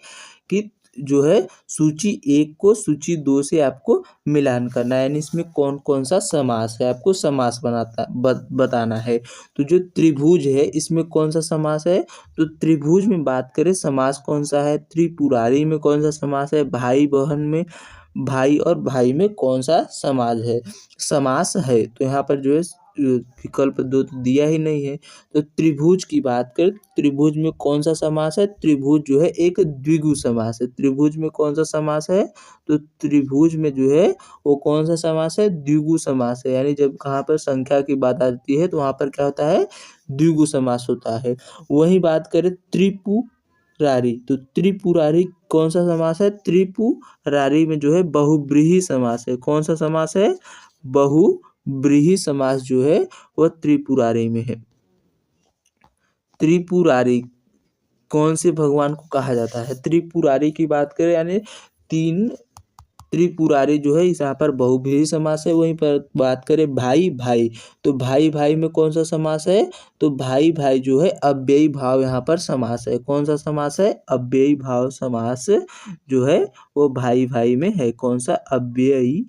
कि जो है सूची 1 को सूची 2 से आपको मिलान करना है, यानी इसमें कौन कौन सा समास है, आपको समास बताना है। तो जो त्रिभुज है इसमें कौन सा समास है, तो त्रिभुज में बात करें समास कौन सा है, त्रिपुरारी में कौन सा समास है, भाई बहन में, भाई और भाई में कौन सा समास है। तो यहाँ पर जो है विकल्प 2 तो दिया ही नहीं है। तो त्रिभुज की बात करें, त्रिभुज में कौन सा समास है, त्रिभुज जो है एक द्विगु समास है। त्रिभुज में कौन सा समास है, तो त्रिभुज में जो है वो कौन सा समास है, द्विगु समास है। यानी जब कहाँ पर संख्या की बात आती है तो वहाँ पर क्या होता है, द्विगु समास होता है। वही बात करें त्रिपुरारी, तो त्रिपुरारी कौन सा समास है, त्रिपुरारी में जो है बहुब्रीहि समास है। कौन सा समास है, बहुब्रीहि समास जो है वह त्रिपुरारी में है। त्रिपुरारी कौन से भगवान को कहा जाता है, त्रिपुरारी की बात करें यानी 3 त्रिपुरारी जो है यहाँ पर बहुब्रीहि समास है। वहीं पर बात करें भाई भाई, तो भाई भाई में कौन सा समास है, तो भाई भाई जो है अव्ययी भाव यहाँ पर समास है। कौन सा समास है, अव्ययी भाव समास जो है वो भाई भाई में है। कौन सा, अव्ययी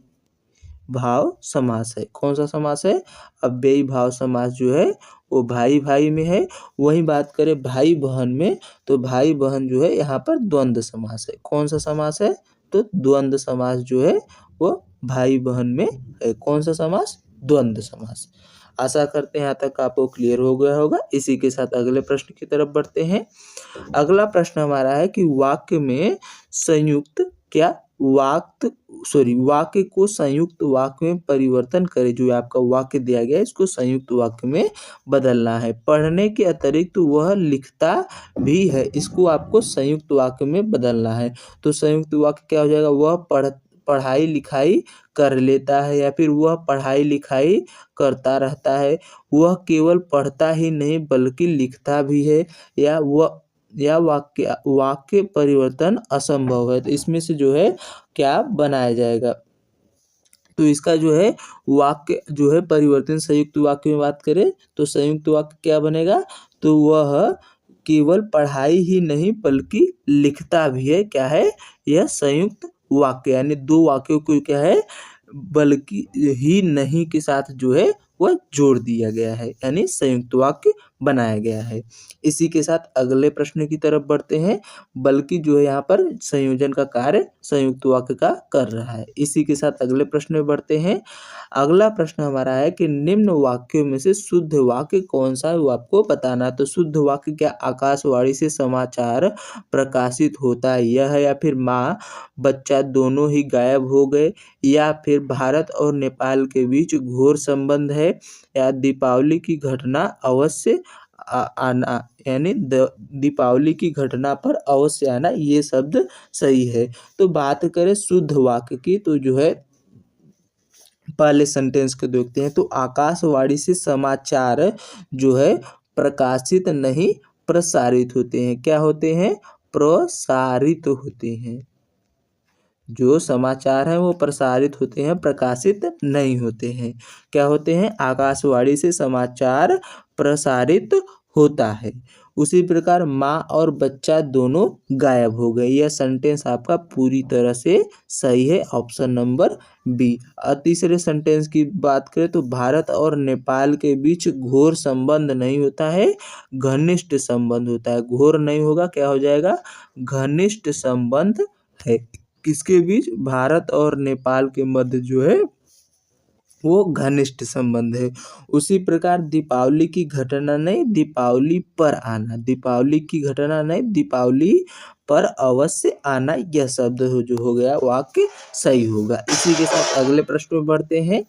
भाव समास है। कौन सा समास है, अव्ययी भाव समास जो है वो भाई भाई में है। वहीं बात करें भाई बहन में, तो भाई बहन जो है यहाँ पर द्वंद्व समास है। कौन सा समास है, तो द्वंद्व समास जो है वो भाई बहन में है। कौन सा समास, द्वंद्व समास। आशा करते हैं यहाँ तक आपको क्लियर हो गया होगा। इसी के साथ अगले प्रश्न की तरफ बढ़ते हैं। अगला प्रश्न हमारा है कि वाक्य में संयुक्त क्या वाक्य को संयुक्त वाक्य में परिवर्तन करें। जो आपका वाक्य दिया गया है इसको संयुक्त वाक्य में बदलना है। पढ़ने के अतिरिक्त वह लिखता भी है, इसको आपको संयुक्त वाक्य में बदलना है। तो संयुक्त वाक्य क्या हो जाएगा, वह पढ़ाई लिखाई कर लेता है, या फिर वह पढ़ाई लिखाई करता रहता है, वह केवल पढ़ता ही नहीं बल्कि लिखता भी है, या वाक्य परिवर्तन असंभव है। तो इसमें से जो है क्या बनाया जाएगा, तो इसका जो है वाक्य जो है परिवर्तन संयुक्त वाक्य में बात करें तो संयुक्त वाक्य क्या बनेगा, तो वह केवल पढ़ाई ही नहीं बल्कि लिखता भी है। क्या है, यह संयुक्त वाक्य, यानी 2 वाक्यों को क्या है, बल्कि ही नहीं के साथ जो है वह जोड़ दिया गया है, यानी संयुक्त वाक्य बनाया गया है। इसी के साथ अगले प्रश्न की तरफ बढ़ते हैं। बल्कि जो है यहाँ पर संयोजन का कार्य संयुक्त वाक्य का कर रहा है। इसी के साथ अगले प्रश्न में बढ़ते हैं। अगला प्रश्न हमारा है कि निम्न वाक्यों में से शुद्ध वाक्य कौन सा है वो आपको बताना। तो शुद्ध वाक्य क्या, आकाशवाणी से समाचार प्रकाशित होता है यह है, या फिर माँ बच्चा दोनों ही गायब हो गए, या फिर भारत और नेपाल के बीच घोर संबंध है, या दीपावली की घटना अवश्य आना, यानी दीपावली की घटना पर अवश्य आना, ये शब्द सही है। तो बात करें शुद्ध वाक्य की, तो जो है पहले सेंटेंस को देखते हैं। तो आकाशवाणी से समाचार जो है प्रकाशित नहीं प्रसारित होते हैं। क्या होते हैं, प्रसारित होते हैं। जो समाचार हैं वो प्रसारित होते हैं, प्रकाशित नहीं होते हैं। क्या होते हैं? आकाशवाणी से समाचार प्रसारित होता है। उसी प्रकार माँ और बच्चा दोनों गायब हो गए। यह सेंटेंस आपका पूरी तरह से सही है, ऑप्शन नंबर बी। तीसरे सेंटेंस की बात करें तो भारत और नेपाल के बीच घोर संबंध नहीं होता है, घनिष्ठ संबंध होता है। घोर नहीं होगा, क्या हो जाएगा? घनिष्ठ संबंध है। किसके बीच? भारत और नेपाल के मध्य जो है वो घनिष्ठ संबंध है। उसी प्रकार दीपावली की घटना नहीं, दीपावली पर आना। दीपावली की घटना नहीं, दीपावली पर अवश्य आना, यह शब्द जो हो गया वाक्य सही होगा। इसी के साथ अगले प्रश्न में बढ़ते हैं।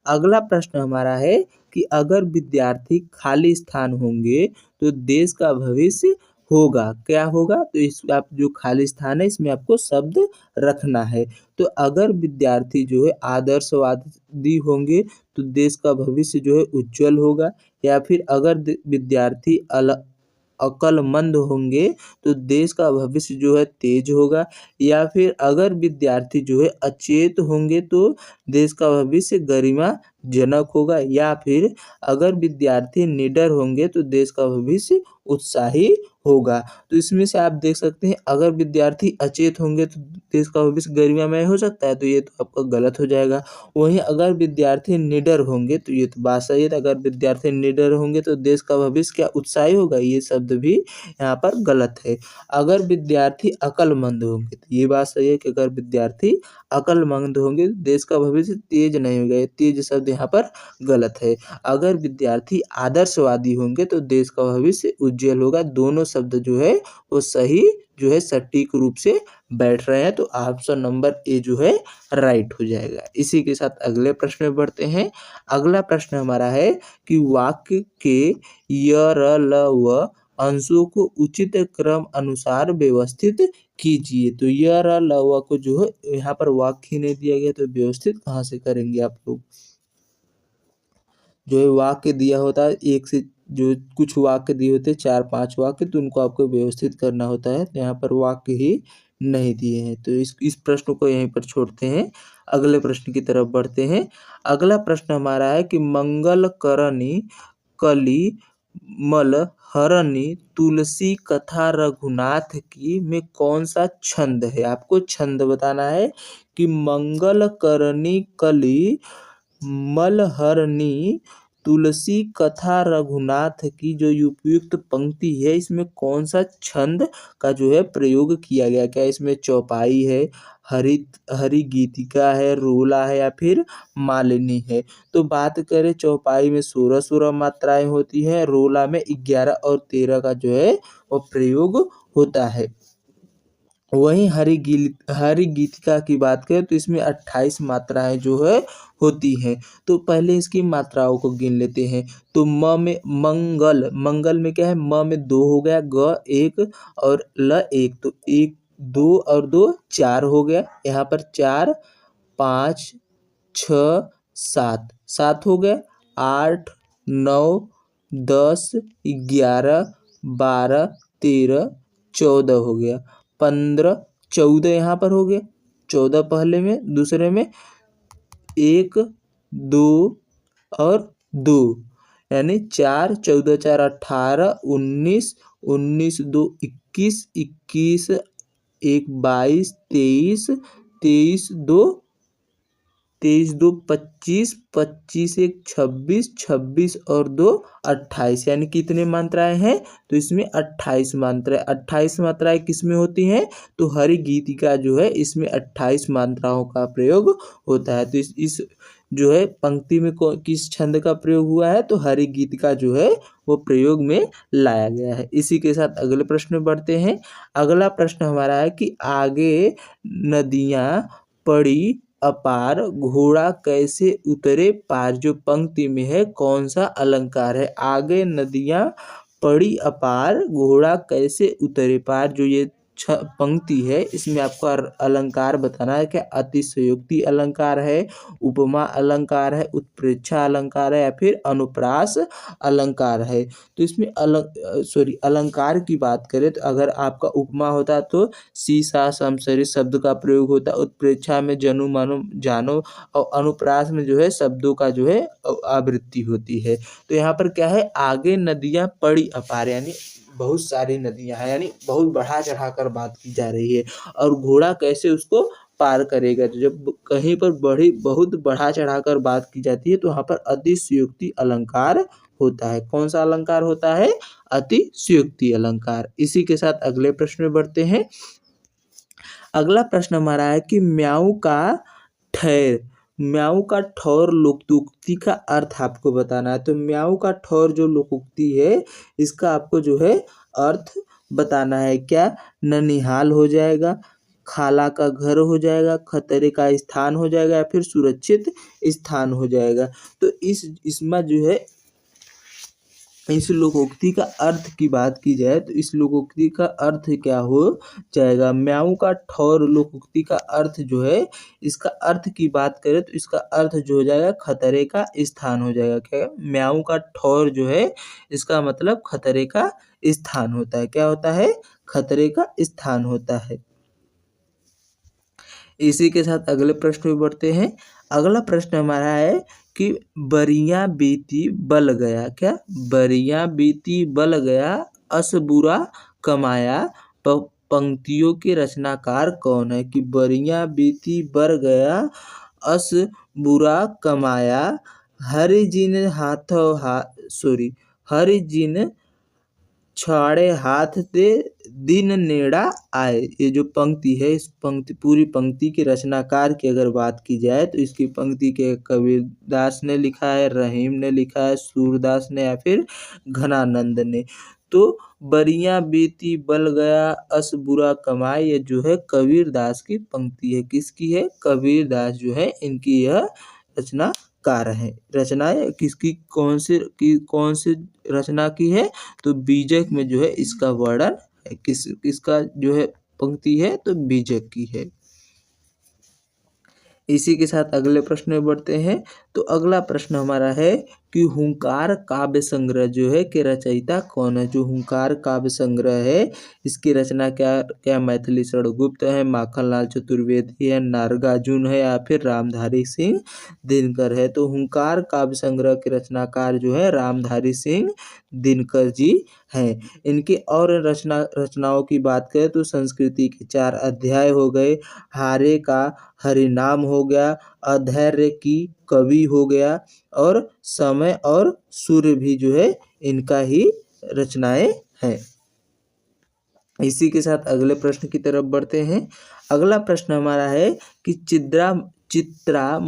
अगला प्रश्न हमारा है कि अगर विद्यार्थी खाली स्थान होंगे तो देश का भविष्य होगा। क्या होगा? तो इस आप जो खाली स्थान है इसमें आपको शब्द रखना है। तो अगर विद्यार्थी जो है आदर्शवादी होंगे तो देश का भविष्य जो है उज्जवल होगा। या फिर अगर विद्यार्थी अक्लमंद होंगे तो देश का भविष्य जो है तेज होगा। या फिर अगर विद्यार्थी जो है अचेत होंगे तो देश का भविष्य गरिमाजनक होगा। या फिर अगर विद्यार्थी निडर होंगे तो देश का भविष्य उत्साही होगा। तो इसमें से आप देख सकते हैं अगर विद्यार्थी अचेत होंगे तो देश का भविष्य गरिमामय हो सकता है, तो ये तो आपका गलत हो जाएगा। वहीं अगर विद्यार्थी निडर होंगे तो ये तो बात सही है। अगर विद्यार्थी निडर होंगे तो देश का भविष्य क्या उत्साही होगा, ये शब्द भी यहाँ पर गलत है। अगर विद्यार्थी अक्लमंद होंगे तो ये बात सही है कि अगर विद्यार्थी अक्लमंद होंगे तो देश का भविष्य तेज नहीं होगा, तेज शब्द यहाँ पर गलत है। अगर विद्यार्थी आदर्शवादी होंगे तो देश का भविष्य उज्जवल होगा। दोनों शब्द जो है वो सही जो है सटीक रूप से बैठ रहे हैं, तो ऑप्शन नंबर ए जो है राइट हो जाएगा। इसी के साथ अगले प्रश्न में बढ़ते हैं। अगला प्रश्न हमारा है कि वाक्य के य र ल व अंशों को उचित क्रम अनुसार व्यवस्थित कीजिए। तो य र ल व को जो है यहाँ पर वाक्य ही नहीं दिया गया तो व्यवस्थित कहाँ से करेंगे आप लोग? जो है वाक्य दिया होता है, एक से जो कुछ वाक्य दिए होते हैं 4-5 वाक्य, तो उनको आपको व्यवस्थित करना होता है। तो यहाँ पर वाक्य ही नहीं दिए हैं, तो इस प्रश्न को यहीं पर छोड़ते हैं, अगले प्रश्न की तरफ बढ़ते हैं। अगला प्रश्न हमारा है कि मंगल करनी कली मल हरणी तुलसी कथा रघुनाथ की में कौन सा छंद है? आपको छंद बताना है कि मंगल करनी कली मलहरणी तुलसी कथा रघुनाथ की जो उपयुक्त पंक्ति है इसमें कौन सा छंद का जो है प्रयोग किया गया? क्या इसमें चौपाई है, हरि गीतिका है, रोला है या फिर मालिनी है? तो बात करें चौपाई में 16 मात्राएं होती हैं, रोला में 11 और 13 का जो है वो प्रयोग होता है। वहीं हरि गीतिका की बात करें तो इसमें 28 मात्राएं जो है होती हैं। तो पहले इसकी मात्राओं को गिन लेते हैं। तो म में मंगल में क्या है? म में 2 हो गया, ग 1 और ल 1, तो 1 2 और 2 4 हो गया। यहाँ पर 4 5 6 7 7 हो गया। 8 9 10 11 12 13 14 हो गया। 15 14 यहाँ पर हो गया। 14 पहले में, दूसरे में 1 2 और 2 यानी 4 14 4 18 19 19 2 21 21 1 22 23 23 2 23 2 25 25 1 26 26 और 2 28 यानी कितने मात्राएं हैं? तो इसमें 28 मात्राएं। 28 मात्राएं किस में होती हैं? तो हरि गीतिका जो है इसमें 28 मात्राओं का प्रयोग होता है। तो इस जो है पंक्ति में किस छंद का प्रयोग हुआ है? तो हरि गीतिका जो है वो प्रयोग में लाया गया है। इसी के साथ अगले प्रश्न में बढ़ते हैं। अगला प्रश्न हमारा है कि आगे नदियां पड़ी अपार घोड़ा कैसे उतरे पार, जो पंक्ति में है कौन सा अलंकार है? आगे नदियां पड़ी अपार घोड़ा कैसे उतरे पार, जो ये पंक्ति है इसमें आपको अलंकार बताना है। क्या अतिशयोक्ति अलंकार है, उपमा अलंकार है, उत्प्रेक्षा अलंकार है या फिर अनुप्रास अलंकार है। तो इसमें अलंकार की बात करें तो अगर आपका उपमा होता तो सी सा सम सरी शब्द का प्रयोग होता, उत्प्रेक्षा में जनु मानो जानो और अनुप्रास में जो है शब्दों का जो है आवृत्ति होती है। तो यहाँ पर क्या है, आगे नदियाँ पड़ी अपार, यानी बहुत सारी नदियाँ हैं, यानी बहुत बढ़ा चढ़ा कर बात की जा रही है और घोड़ा कैसे उसको पार करेगा। तो जब कहीं पर बहुत बढ़ा चढ़ा कर बात की जाती है तो वहाँ पर अतिशयोक्ति अलंकार होता है। कौन सा अलंकार होता है? अतिशयोक्ति अलंकार। इसी के साथ अगले प्रश्न में बढ़ते हैं। अगला प्रश्न हमारा है कि म्याऊ का ठौर लोकोक्ति का अर्थ आपको बताना है। तो म्याऊ का ठौर जो लोकोक्ति है इसका आपको जो है अर्थ बताना है। क्या ननिहाल हो जाएगा, खाला का घर हो जाएगा, खतरे का स्थान हो जाएगा या फिर सुरक्षित स्थान हो जाएगा। तो इसमें जो है इस लोकोक्ति का अर्थ की बात की जाए तो इस लोकोक्ति का अर्थ क्या हो जाएगा? म्याऊ का ठौर लोकोक्ति का अर्थ जो है, इसका अर्थ की बात करें तो इसका अर्थ जो हो जाएगा खतरे का स्थान हो जाएगा। क्या? म्याऊ का ठौर जो है इसका मतलब खतरे का स्थान होता है। क्या होता है? खतरे का स्थान होता है। इसी के साथ अगले प्रश्न में बढ़ते हैं। अगला प्रश्न हमारा है कि बरियां बीती बल गया। क्या? बरियां बीती बल गया, अस बुरा कमाया, पंक्तियों के रचनाकार कौन है? कि बरियां बीती बर गया, अस बुरा कमाया, हरि जिन छाड़े हाथ दे दिन नेड़ा आए। ये जो पंक्ति है इस पूरी पंक्ति के रचनाकार की अगर बात की जाए तो इसकी पंक्ति के कबीरदास ने लिखा है, रहीम ने लिखा है, सूरदास ने या फिर घनानंद ने। तो बरियां बीती बल गया, अस बुरा कमाए, ये जो है कबीरदास की पंक्ति है। किसकी है? कबीरदास जो है इनकी यह रचनाकार है। रचना किसकी, कौन से रचना की है? तो बीजक में जो है इसका वर्णन है। किसका जो है पंक्ति है? तो बीजक की है। इसी के साथ अगले प्रश्न में बढ़ते हैं। तो अगला प्रश्न हमारा है कि हुंकार काव्य संग्रह जो है के रचयिता कौन है? जो हुंकार काव्य संग्रह है इसकी रचना क्या मैथिली शरण गुप्त है, माखनलाल चतुर्वेदी है, नागार्जुन है या फिर रामधारी सिंह दिनकर है। तो हुंकार काव्य संग्रह के रचनाकार जो है रामधारी सिंह दिनकर जी हैं। इनके और रचनाओं की बात करें तो संस्कृति के 4 अध्याय हो गए, हारे का हरिनाम हो गया, अधैर्य की कवि हो गया और समय और सूर्य भी जो है इनका ही रचनाएं हैं। इसी के साथ अगले प्रश्न की तरफ बढ़ते हैं। अगला प्रश्न हमारा है कि चित्रा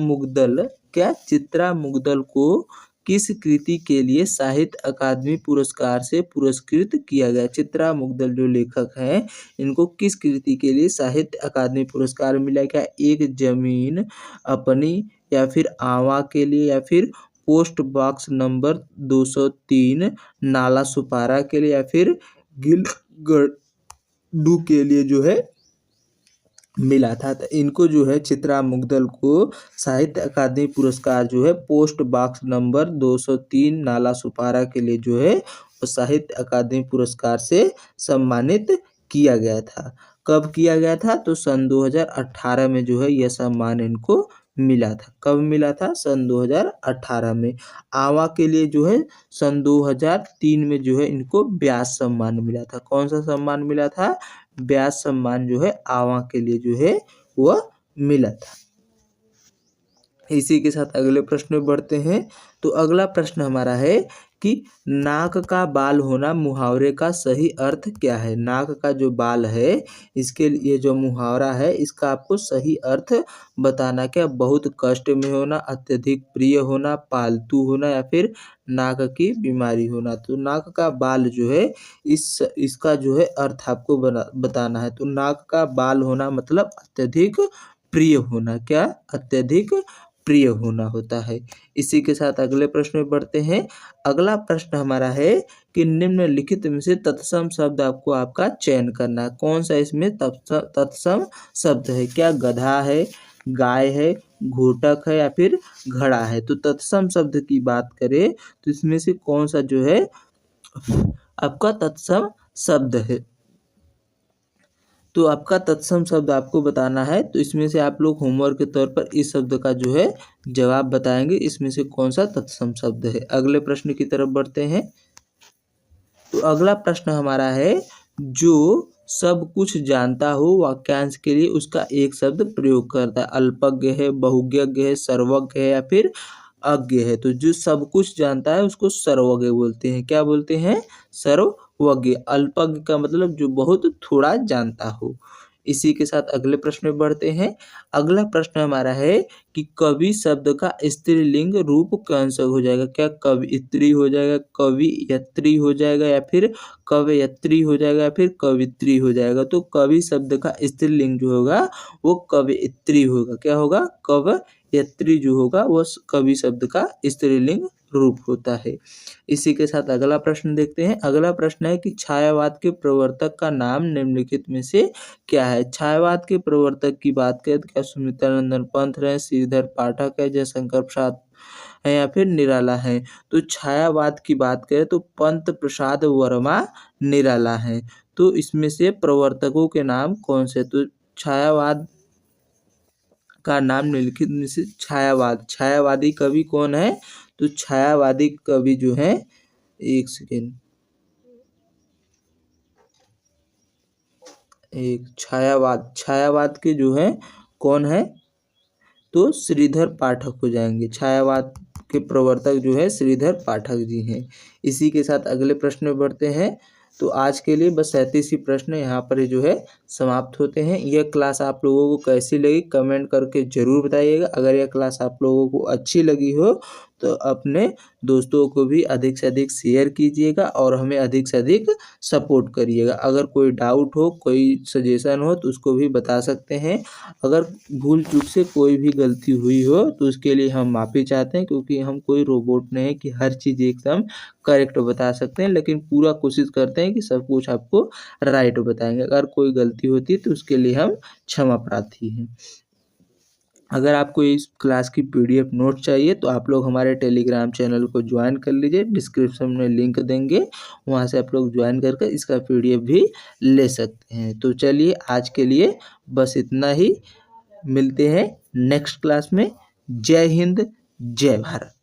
मुग्दल को किस कृति के लिए साहित्य अकादमी पुरस्कार से पुरस्कृत किया गया? चित्रा मुग्दल जो लेखक हैं इनको किस कृति के लिए साहित्य अकादमी पुरस्कार मिला? क्या एक जमीन अपनी या फिर आवा के लिए या फिर पोस्ट बॉक्स नंबर 203 नाला सुपारा के लिए या फिर गिलगड्डू के लिए जो है मिला था? तो इनको जो है चित्रा मुग्दल को साहित्य अकादमी पुरस्कार जो है पोस्ट बॉक्स नंबर 203 नाला सुपारा के लिए जो है वो साहित्य अकादमी पुरस्कार से सम्मानित किया गया था। कब किया गया था? तो सन 2018 में जो है यह सम्मान इनको मिला था। कब मिला था? सन 2018 में। आवा के लिए जो है सन 2003 में जो है इनको व्यास सम्मान मिला था। कौन सा सम्मान मिला था? व्यास सम्मान जो है आवा के लिए जो है वह मिला था। इसी के साथ अगले प्रश्न में बढ़ते हैं। तो अगला प्रश्न हमारा है कि नाक का बाल होना मुहावरे का सही अर्थ क्या है? नाक का जो बाल है इसके लिए जो मुहावरा है इसका आपको सही अर्थ बताना। क्या? बहुत कष्ट में होना, अत्यधिक प्रिय होना, पालतू होना या फिर नाक की बीमारी होना। तो नाक का बाल जो है इसका जो है अर्थ आपको बताना है। तो नाक का बाल होना मतलब अत्यधिक प्रिय होना। क्या? अत्यधिक प्रिय होना होता है। इसी के साथ अगले प्रश्न में बढ़ते हैं। अगला प्रश्न हमारा है कि निम्नलिखित में से तत्सम शब्द आपको आपका चयन करना है। कौन सा इसमें तत्सम शब्द है? क्या गधा है, गाय है, घोटक है या फिर घड़ा है? तो तत्सम शब्द की बात करें तो इसमें से कौन सा जो है आपका तत्सम शब्द है? तो आपका तत्सम शब्द आपको बताना है। तो इसमें से आप लोग होमवर्क के तौर पर इस शब्द का जो है जवाब बताएंगे, इसमें से कौन सा तत्सम शब्द है। अगले प्रश्न की तरफ बढ़ते हैं। तो अगला प्रश्न हमारा है, जो सब कुछ जानता हो वाक्यांश के लिए उसका एक शब्द प्रयोग करता है। अल्पज्ञ है, बहुज्ञ है, सर्वज्ञ है या फिर अज्ञ है? तो जो सब कुछ जानता है उसको सर्वज्ञ बोलते हैं। क्या बोलते हैं? सर्वज्ञ। अल्पज्ञ का मतलब जो बहुत थोड़ा जानता हो। इसी के साथ अगले प्रश्न में बढ़ते हैं। अगला प्रश्न हमारा है कि कवि शब्द का स्त्रीलिंग रूप कौन सा हो जाएगा? क्या कवयित्री हो जाएगा, कवियत्री हो जाएगा या फिर कवयत्री हो जाएगा या फिर कवित्री हो जाएगा? तो कवि शब्द का स्त्रीलिंग जो होगा वो कवयित्री होगा। क्या होगा? कवयत्री जो होगा वो कवि शब्द का स्त्रीलिंग रूप होता है। इसी के साथ अगला प्रश्न देखते हैं। अगला प्रश्न है कि छायावाद के प्रवर्तक का नाम निम्नलिखित में से क्या है? छायावाद के प्रवर्तक की बात करें तो क्या सुमित्रानंदन पंत है, श्रीधर पाठक है, जयशंकर प्रसाद है या फिर निराला है? तो छायावाद की बात करें तो पंत प्रसाद वर्मा निराला है। तो इसमें से प्रवर्तकों के नाम कौन से? तो छायावाद का नाम निम्नलिखित में से छायावादी कवि कौन है? तो छायावादी कवि जो है, एक सेकेंड, एक छायावाद के जो है कौन है? तो श्रीधर पाठक हो जाएंगे। छायावाद के प्रवर्तक जो है श्रीधर पाठक जी हैं। इसी के साथ अगले प्रश्न में बढ़ते हैं। तो आज के लिए बस 37 ही प्रश्न यहाँ पर जो है समाप्त होते हैं। यह क्लास आप लोगों को कैसी लगी कमेंट करके ज़रूर बताइएगा। अगर यह क्लास आप लोगों को अच्छी लगी हो तो अपने दोस्तों को भी अधिक से अधिक शेयर कीजिएगा और हमें अधिक से अधिक सपोर्ट करिएगा। अगर कोई डाउट हो, कोई सजेशन हो तो उसको भी बता सकते हैं। अगर भूल चूक से कोई भी गलती हुई हो तो उसके लिए हम माफ़ी चाहते हैं, क्योंकि हम कोई रोबोट नहीं है कि हर चीज़ एकदम करेक्ट बता सकते हैं, लेकिन पूरा कोशिश करते हैं कि सब कुछ आपको राइट बताएंगे। अगर कोई गलती होती है तो उसके लिए हम क्षमा प्रार्थी हैं। अगर आपको इस क्लास की PDF नोट चाहिए तो आप लोग हमारे टेलीग्राम चैनल को ज्वाइन कर लीजिए। डिस्क्रिप्शन में लिंक देंगे, वहाँ से आप लोग ज्वाइन करके इसका PDF भी ले सकते हैं। तो चलिए आज के लिए बस इतना ही। मिलते हैं नेक्स्ट क्लास में। जय हिंद, जय भारत।